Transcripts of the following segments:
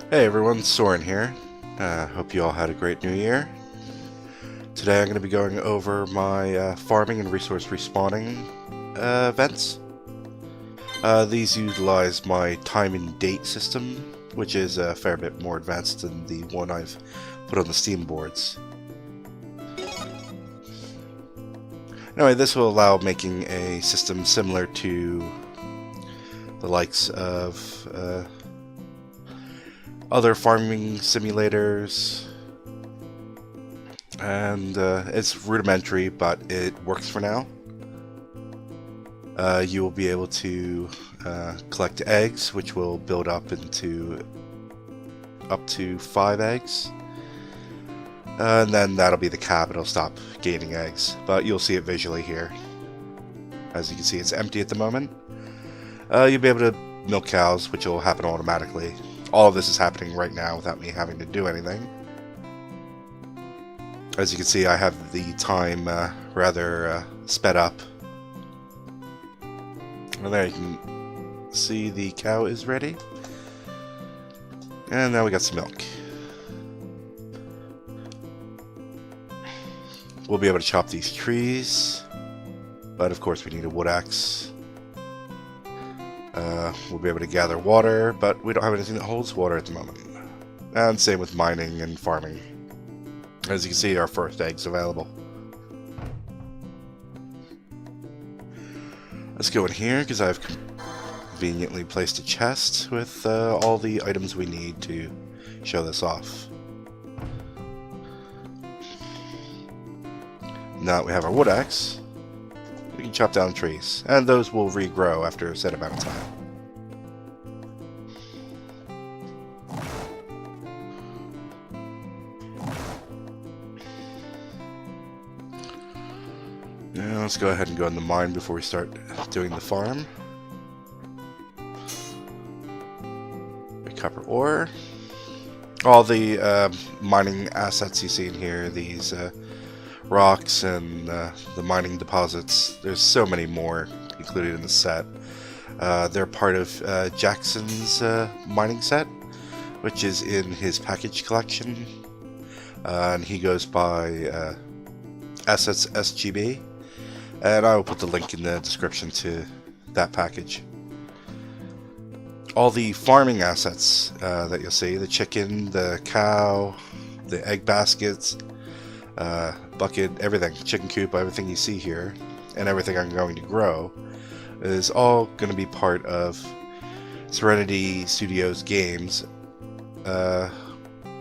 Hey everyone, Soren here. Hope you all had a great new year. Today I'm going to be going over my farming and resource respawning events. These utilize my time and date system, which is a fair bit more advanced than the one I've put on the Steam boards. Anyway, this will allow making a system similar to the likes of other farming simulators, and it's rudimentary, but it works for now. You will be able to collect eggs, which will build up into up to 5 eggs, and then that'll be the cap. It'll stop gaining eggs, but you'll see it visually here. As you can see, it's empty at the moment. You'll be able to milk cows, which will happen automatically. All of this is happening right now without me having to do anything. As you can see, I have the time rather sped up. And there you can see the cow is ready. And now we got some milk. We'll be able to chop these trees, but of course we need a wood axe. We'll be able to gather water, but we don't have anything that holds water at the moment. And same with mining and farming. As you can see, our first egg's available. Let's go in here, because I've conveniently placed a chest with all the items we need to show this off. Now that we have our wood axe, we can chop down trees, and those will regrow after a set amount of time. Now let's go ahead and go in the mine before we start doing the farm. Copper ore. All the mining assets you see in here, these rocks and the mining deposits, there's so many more included in the set. They're part of Jackson's mining set, which is in his package collection, and he goes by Assests SGB, and I will put the link in the description to that package. All the farming assets that you'll see, the chicken, the cow, the egg baskets, bucket, everything, chicken coop, everything you see here, and everything I'm going to grow, is all going to be part of Serenity Studios Games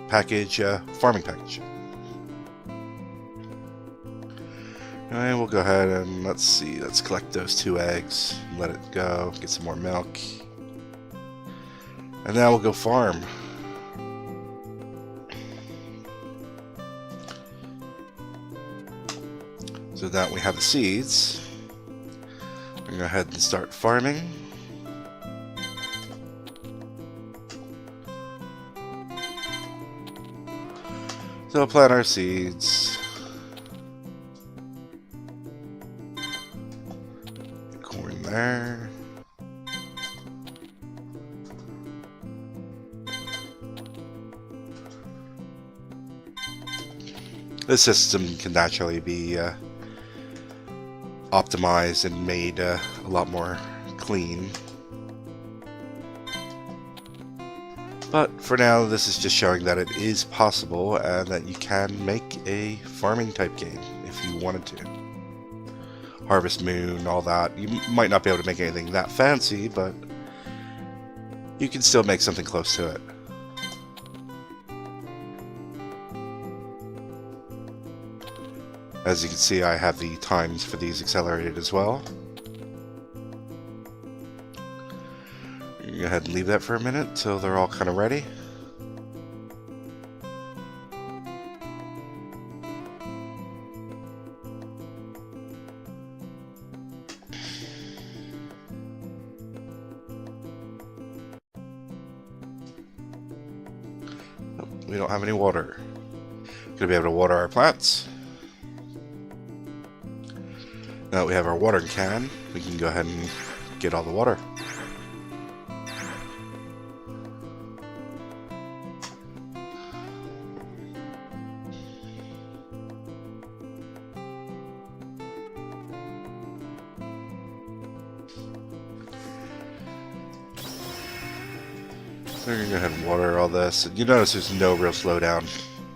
package, farming package. And we'll go ahead and let's collect those 2 eggs, let it go, get some more milk, and now we'll go farm. So that we have the seeds, we're going to go ahead and start farming. So we'll plant our seeds. Corn there. This system can naturally be optimized and made a lot more clean. But for now, this is just showing that it is possible and that you can make a farming type game if you wanted to. Harvest Moon, all that. You might not be able to make anything that fancy, but you can still make something close to it. As you can see, I have the times for these accelerated as well. Go ahead and leave that for a minute till they're all kind of ready. Oh, we don't have any water. Gonna be able to water our plants. Now that we have our watering can, we can go ahead and get all the water. We're gonna go ahead and water all this. And you notice there's no real slowdown,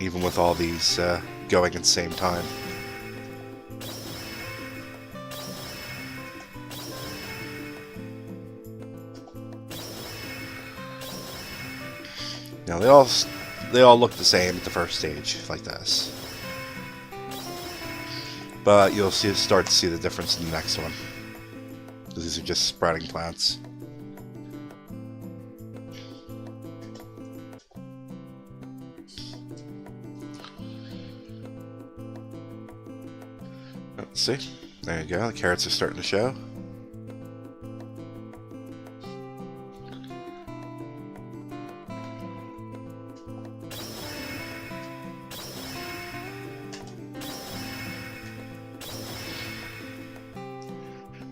even with all these going at the same time. Now they all look the same at the first stage, like this. But you'll start to see the difference in the next one. These are just sprouting plants. Let's see. There you go. The carrots are starting to show.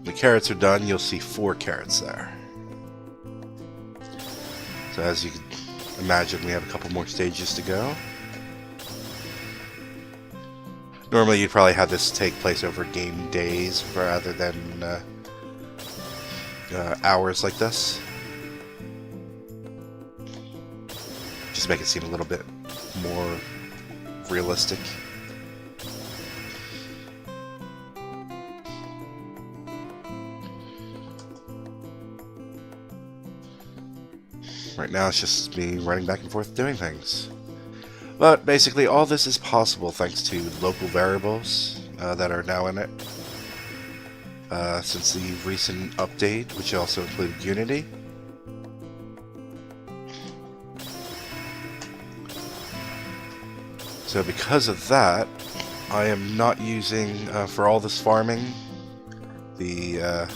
The carrots are done. You'll see 4 carrots there. So as you can imagine, we have a couple more stages to go. Normally you'd probably have this take place over game days rather than hours like this. Just make it seem a little bit more realistic. Right now it's just me running back and forth doing things. But basically all this is possible thanks to local variables that are now in it. Since the recent update, which also included Unity. So because of that, I am not using, for all this farming, the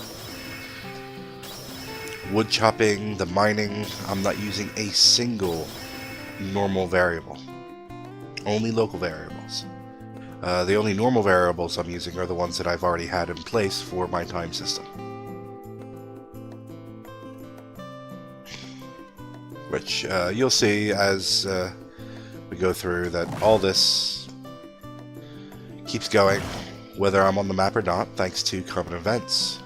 wood chopping, the mining, I'm not using a single normal variable. Only local variables. The only normal variables I'm using are the ones that I've already had in place for my time system. Which you'll see as we go through that all this keeps going, whether I'm on the map or not, thanks to common events.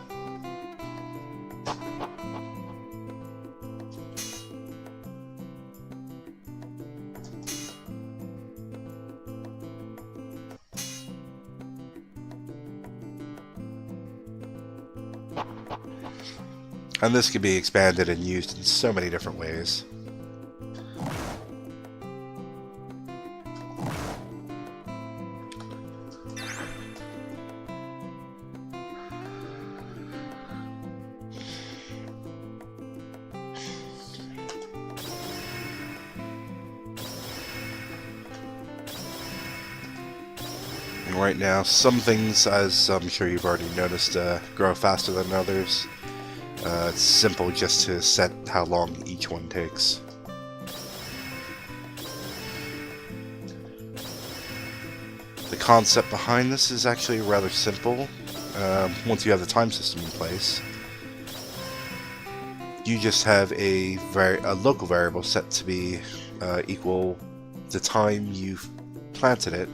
And this can be expanded and used in so many different ways. And right now, some things, as I'm sure you've already noticed, grow faster than others. It's simple just to set how long each one takes. The concept behind this is actually rather simple. Once you have the time system in place, you just have a local variable set to be equal the time you've planted it.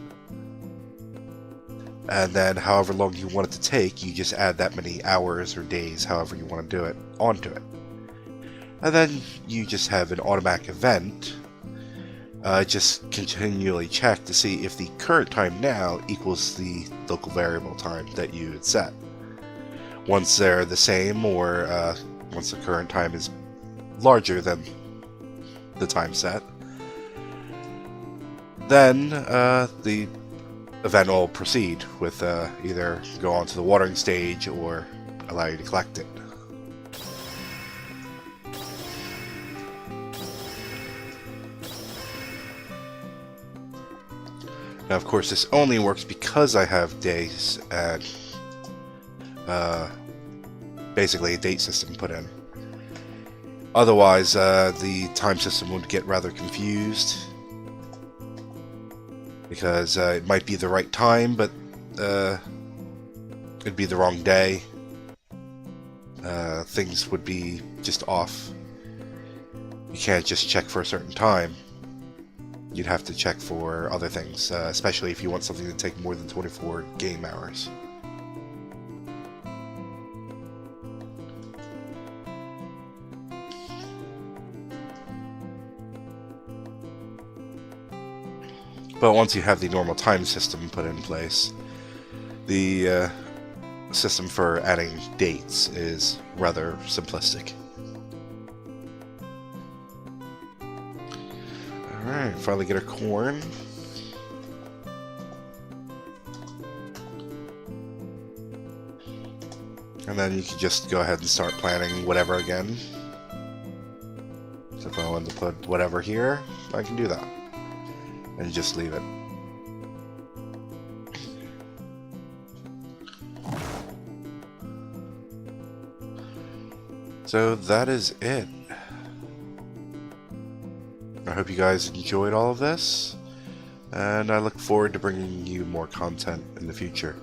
And then however long you want it to take, you just add that many hours or days, however you want to do it, onto it. And then you just have an automatic event. Just continually check to see if the current time now equals the local variable time that you had set. Once they're the same, or once the current time is larger than the time set, then the event will proceed with either go on to the watering stage or allow you to collect it. Now, of course, this only works because I have days and basically a date system put in. Otherwise, the time system would get rather confused, because it might be the right time, but it'd be the wrong day. Things would be just off. You can't just check for a certain time. You'd have to check for other things, especially if you want something to take more than 24 game hours. But once you have the normal time system put in place, the system for adding dates is rather simplistic. Alright, finally get our corn. And then you can just go ahead and start planting whatever again. So if I want to put whatever here, I can do that. And you just leave it. So that is it. I hope you guys enjoyed all of this, and I look forward to bringing you more content in the future.